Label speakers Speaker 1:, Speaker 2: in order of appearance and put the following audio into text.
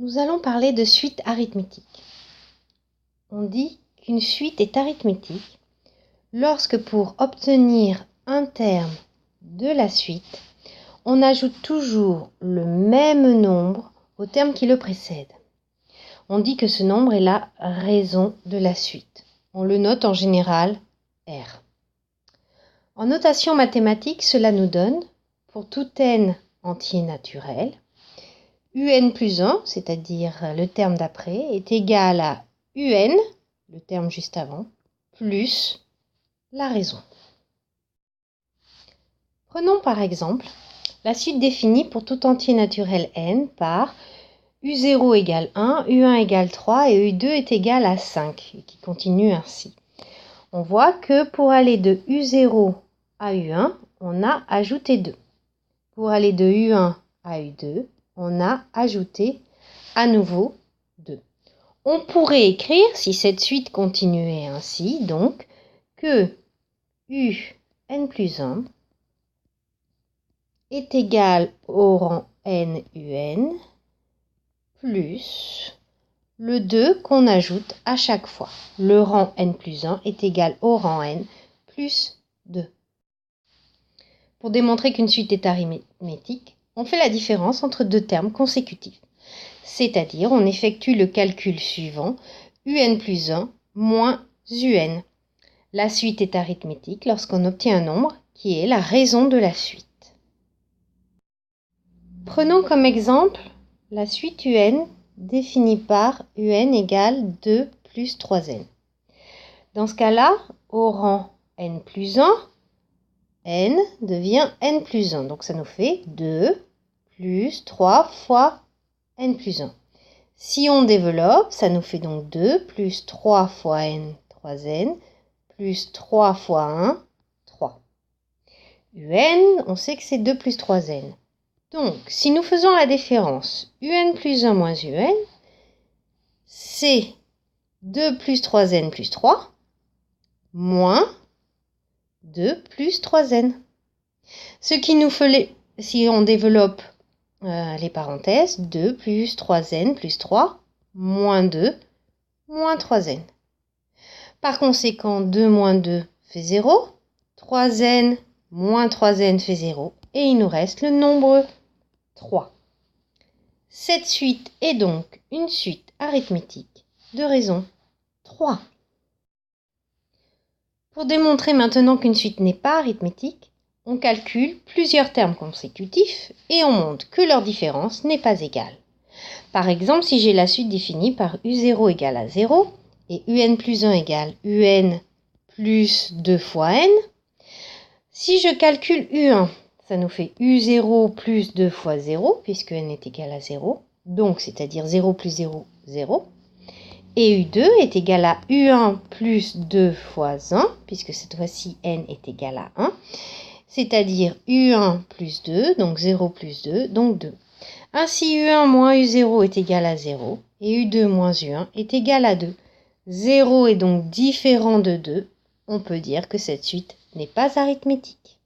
Speaker 1: Nous allons parler de suite arithmétique. On dit qu'une suite est arithmétique lorsque pour obtenir un terme de la suite, on ajoute toujours le même nombre au terme qui le précède. On dit que ce nombre est la raison de la suite. On le note en général R. En notation mathématique, cela nous donne, pour tout n entier naturel, un plus 1, c'est-à-dire le terme d'après, est égal à un, le terme juste avant, plus la raison. Prenons par exemple la suite définie pour tout entier naturel n par u0 égale 1, u1 égale 3 et u2 est égal à 5, et qui continue ainsi. On voit que pour aller de u0 à u1, on a ajouté 2. Pour aller de u1 à u2, on a ajouté à nouveau 2. On pourrait écrire, si cette suite continuait ainsi, donc, que un plus 1 est égal au rang n un plus le 2 qu'on ajoute à chaque fois. Le rang n plus 1 est égal au rang n plus 2. Pour démontrer qu'une suite est arithmétique, on fait la différence entre deux termes consécutifs. C'est-à-dire, on effectue le calcul suivant, un plus 1 moins un. La suite est arithmétique lorsqu'on obtient un nombre qui est la raison de la suite. Prenons comme exemple la suite un définie par un égale 2 plus 3n. Dans ce cas-là, au rang n plus 1, n devient n plus 1. Donc ça nous fait 2 plus 3 fois n plus 1. Si on développe, ça nous fait donc 2 plus 3 fois n, 3n, plus 3 fois 1, 3. un, on sait que c'est 2 plus 3n. Donc, si nous faisons la différence un plus 1 moins un, c'est 2 plus 3n plus 3, moins 2 plus 3n. Ce qui nous fait, si on développe les parenthèses, 2 plus 3n plus 3, moins 2, moins 3n. Par conséquent, 2 moins 2 fait 0, 3n moins 3n fait 0, et il nous reste le nombre 3. Cette suite est donc une suite arithmétique de raison 3. Pour démontrer maintenant qu'une suite n'est pas arithmétique, on calcule plusieurs termes consécutifs et on montre que leur différence n'est pas égale. Par exemple, si j'ai la suite définie par u0 égale à 0 et un plus 1 égale un plus 2 fois n, si je calcule u1, ça nous fait u0 plus 2 fois 0, puisque n est égal à 0, donc c'est-à-dire 0 plus 0, 0. Et u2 est égal à u1 plus 2 fois 1, puisque cette fois-ci n est égal à 1, c'est-à-dire u1 plus 2, donc 0 plus 2, donc 2. Ainsi, u1 moins u0 est égal à 0, et u2 moins u1 est égal à 2. 0 est donc différent de 2. On peut dire que cette suite n'est pas arithmétique.